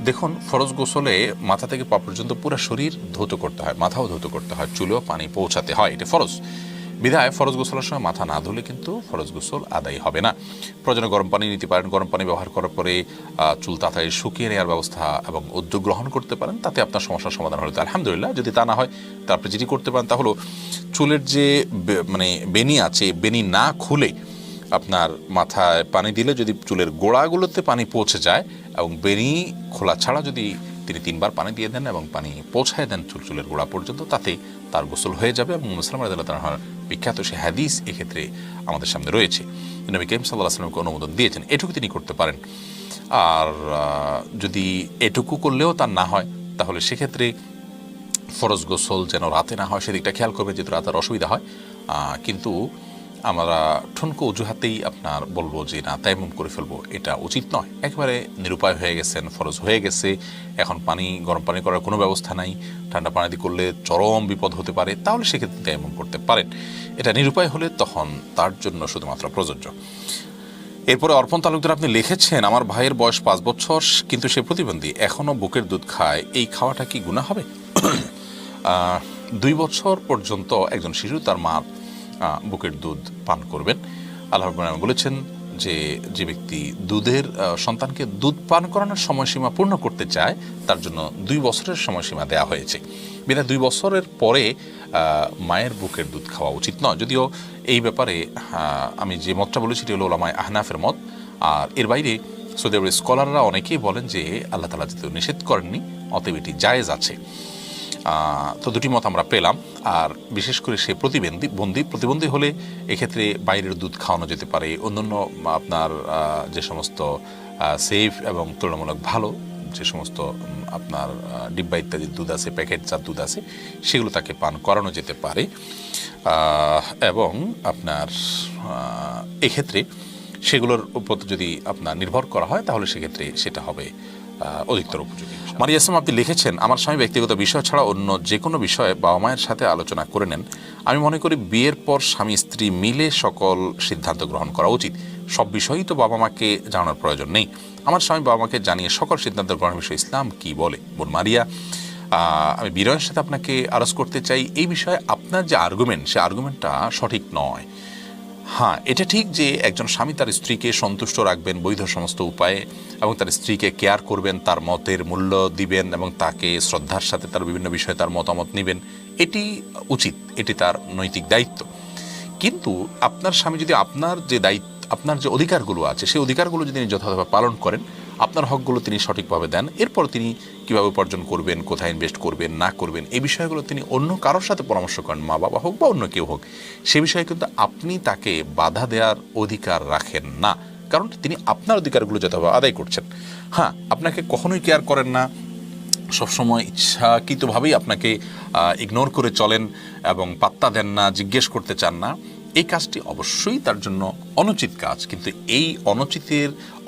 দেখুন, ফরজ গোসলে মাথা থেকে পা পর্যন্ত পুরো শরীর ধৌত করতে হয়, মাথাও ধৌত করতে হয়, চুলেও পানি পৌঁছাতে হয়, এটা ফরজ। বিধায় ফরজ গোসলের সময় মাথা না ধুলে কিন্তু ফরজ গোসল আদায় হবে না। প্রয়োজনে গরম পানি নিতে পারেন, গরম পানি ব্যবহার করার পরে চুল তাড়াতাড়ি শুকিয়ে নেওয়ার ব্যবস্থা এবং উদ্যোগ গ্রহণ করতে পারেন, তাতে আপনার সমস্যার সমাধান হলে তো আলহামদুলিল্লাহ। যদি তা না হয়, তারপরে যেটি করতে পারেন তা হলো চুলের যে মানে বেনি আছে, বেনি না খুলে আপনার মাথায় পানি দিলে যদি চুলের গোড়াগুলোতে পানি পৌঁছে যায় এবং বেনি খোলা ছাড়া যদি তিনি 3 বার পানি দিয়ে দেন এবং পানি পৌঁছায় দেন চুলের গোড়া পর্যন্ত, তাতে তার গোসল হয়ে যাবে। এবং মুসলিম রাদিয়াল্লাহু তাআলার বিখ্যাত সে হাদিস এক্ষেত্রে আমাদের সামনে রয়েছে। নবী করিম সাল্লাল্লাহু আলাইহি ওয়াসাল্লামকে অনুমোদন দিয়েছেন, এটুকু তিনি করতে পারেন। আর যদি এটুকু করলেও তার না হয়, তাহলে সেক্ষেত্রে ফরজ গোসল যেন রাতে না হয় সেদিকটা খেয়াল করবে, যেহেতু রাতের অসুবিধা হয়। কিন্তু আমরা ঠুনকো অজুহাতেই আপনার বলবো যে না, তায়াম্মুম করে ফেলবো, এটা উচিত নয়। একেবারে নিরুপায় হয়ে গেছেন, ফরজ হয়ে গেছে, এখন গরম পানি করার কোনো ব্যবস্থা নাই, ঠান্ডা পানি দিয়ে করলে চরম বিপদ হতে পারে, তাহলে সেক্ষেত্রে তায়াম্মুম করতে পারেন। এটা নিরুপায় হলে তখন তার জন্য শুধুমাত্র প্রযোজ্য। এরপরে অর্পণ তালুকদার আপনি লিখেছেন, আমার ভাইয়ের বয়স 5 বছর, কিন্তু সে প্রতিবন্ধী, এখনও বুকের দুধ খায়, এই খাওয়াটা কি গুনাহ হবে? 2 বছর পর্যন্ত একজন শিশু তার মা বুকের দুধ পান করবেন। আল্লাহ রাব্বুল আলামিন বলেছেন যে যে ব্যক্তি সন্তানকে দুধ পান করানোর সময়সীমা পূর্ণ করতে চায়, তার জন্য 2 বছরের সময়সীমা দেওয়া হয়েছে। বিধায় 2 বছরের পরে মায়ের বুকের দুধ খাওয়া উচিত নয়। যদিও এই ব্যাপারে আমি যে মতটা বলেছি সেটি হলো উলামায়ে আহনাফের মত। আর এর বাইরে সৌদি আরবের স্কলাররা অনেকেই বলেন যে আল্লাহ তাআলা যেহেতু নিষেধ করেননি, অতএব এটি জায়েজ আছে। তো দুটি মত আমরা পেলাম। আর বিশেষ করে সে প্রতিবন্ধী হলে এক্ষেত্রে বাইরের দুধ খাওয়ানো যেতে পারে। অন্যান্য আপনার যে সমস্ত সেফ এবং তুলনামূলক ভালো যে সমস্ত আপনার ডিব্বা ইত্যাদি দুধ আছে, প্যাকেটজাত দুধ আছে, সেগুলো তাকে পান করানো যেতে পারে। এবং আপনার এক্ষেত্রে সেগুলোর উপর যদি আপনার নির্ভর করা হয়, তাহলে সেক্ষেত্রে সেটা হবে অধিকতর উপযোগী। মারিয়া ইসলাম আপনি লিখেছেন, আমার স্বামী ব্যক্তিগত বিষয় ছাড়া অন্য যে কোনো বিষয়ে বাবা মায়ের সাথে আলোচনা করে নেন। আমি মনে করি বিয়ের পর স্বামী স্ত্রী মিলে সকল সিদ্ধান্ত গ্রহণ করা উচিত। সব বিষয়ই তো বাবা মাকে জানানোর প্রয়োজন নেই। আমার স্বামী বাবা মাকে জানিয়ে সকল সিদ্ধান্ত গ্রহণের বিষয়ে ইসলাম কি বলে? বোন মারিয়া, আমি বিনয়ের সাথে আপনাকে আরজ করতে চাই, এই বিষয়ে আপনার যে আর্গুমেন্ট, সে আর্গুমেন্টটা সঠিক নয়। হ্যাঁ, এটা ঠিক যে একজন স্বামী তার স্ত্রীকে সন্তুষ্ট রাখবেন বৈধ সমস্ত উপায়ে, এবং তার স্ত্রীকে কেয়ার করবেন, তার মতের মূল্য দিবেন এবং তাকে শ্রদ্ধার সাথে তার বিভিন্ন বিষয়ে তার মতামত নেবেন, এটি উচিত, এটি তার নৈতিক দায়িত্ব। কিন্তু আপনার স্বামী যদি আপনার যে অধিকারগুলো আছে, সেই অধিকারগুলো যদি তিনি যথাযথভাবে পালন করেন, আপনার হকগুলো তিনি সঠিকভাবে দেন, এরপর তিনি কীভাবে উপার্জন করবেন, কোথায় ইনভেস্ট করবেন না করবেন, এই বিষয়গুলো তিনি অন্য কারোর সাথে পরামর্শ করেন, মা বাবা হোক বা অন্য কেউ হোক, সে বিষয়ে কিন্তু আপনি তাকে বাধা দেওয়ার অধিকার রাখেন না, কারণ তিনি আপনার অধিকারগুলো যথাযথভাবে আদায় করছেন। হ্যাঁ, আপনাকে কখনোই কেয়ার করেন না, সবসময় ইচ্ছাকৃতভাবেই আপনাকে ইগনোর করে চলেন এবং পাত্তা দেন না, জিজ্ঞেস করতে চান না, এই কাজটি অবশ্যই তার জন্য অনুচিত কাজ। কিন্তু এই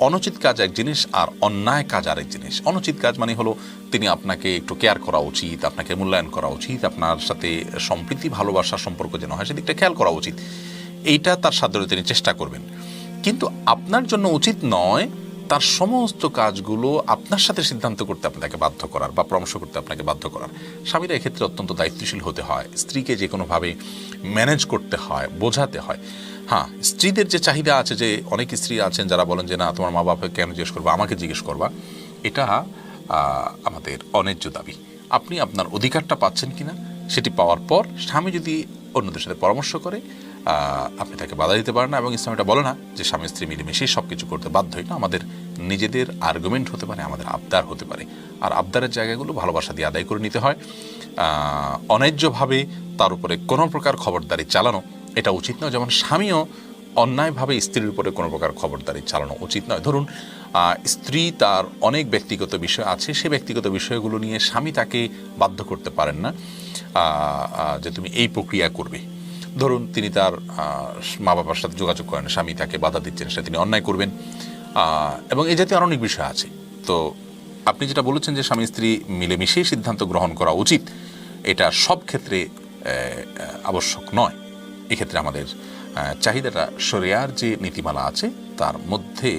অনুচিত কাজ এক জিনিস আর অন্যায় কাজ আরেক জিনিস। অনুচিত কাজ মানে হলো তিনি আপনাকে একটু কেয়ার করা উচিত, আপনাকে মূল্যায়ন করা উচিত, আপনার সাথে সম্প্রীতি ভালোবাসার সম্পর্ক যেন হয় সেদিকটা খেয়াল করা উচিত, এইটা তার সাধ্যে তিনি চেষ্টা করবেন। কিন্তু আপনার জন্য উচিত নয় তার সমস্ত কাজগুলো আপনার সাথে সিদ্ধান্ত করতে আপনাকে বাধ্য করার বা পরামর্শ করতে আপনাকে বাধ্য করার। স্বামীরা এক্ষেত্রে অত্যন্ত দায়িত্বশীল হতে হয়, স্ত্রীকে যে কোনোভাবে ম্যানেজ করতে হয়, বোঝাতে হয়। হ্যাঁ, স্ত্রীদের যে চাহিদা আছে, যে অনেক স্ত্রী আছেন যারা বলেন যে না, তোমার মা বাবাকে কেন জিজ্ঞেস করবা, আমাকে জিজ্ঞেস করবা, এটা আমাদের অন্যায্য দাবি। আপনি আপনার অধিকারটা পাচ্ছেন কিনা সেটি পাওয়ার পর স্বামী যদি অন্যদের সাথে পরামর্শ করে, আপনি তাকে বাধা দিতে পারেন না। এবং ইসলাম এটা বলে না যে স্বামী স্ত্রী মিলেমিশেই সব কিছু করতে বাধ্যই না। আমাদের নিজেদের আর্গুমেন্ট হতে পারে, আমাদের আবদার হতে পারে, আর আবদারের জায়গাগুলো ভালোবাসা দিয়ে আদায় করে নিতে হয়। অন্যায্যভাবে তার উপরে কোনো প্রকার খবরদারি চালানো এটা উচিত নয়। যেমন স্বামীও অন্যায়ভাবে স্ত্রীর উপরে কোনো প্রকার খবরদারি চালানো উচিত নয়। ধরুন, স্ত্রী তার অনেক ব্যক্তিগত বিষয় আছে, সে ব্যক্তিগত বিষয়গুলো নিয়ে স্বামী তাকে বাধ্য করতে পারেন না যে তুমি এই প্রক্রিয়া করবে। ধরুন, তিনি তার মা বাবার সাথে যোগাযোগ করেন, স্বামী তাকে বাধা দিচ্ছেন, সেটা তিনি অন্যায় করবেন, এবং এই জাতীয় আরও অনেক বিষয় আছে। তো আপনি যেটা বলেছেন যে স্বামী স্ত্রী মিলেমিশেই সিদ্ধান্ত গ্রহণ করা উচিত, এটা সব ক্ষেত্রে আবশ্যক নয়। এক্ষেত্রে আমাদের চাহিদাটা শরিয়ার যে নীতিমালা আছে তার মধ্যে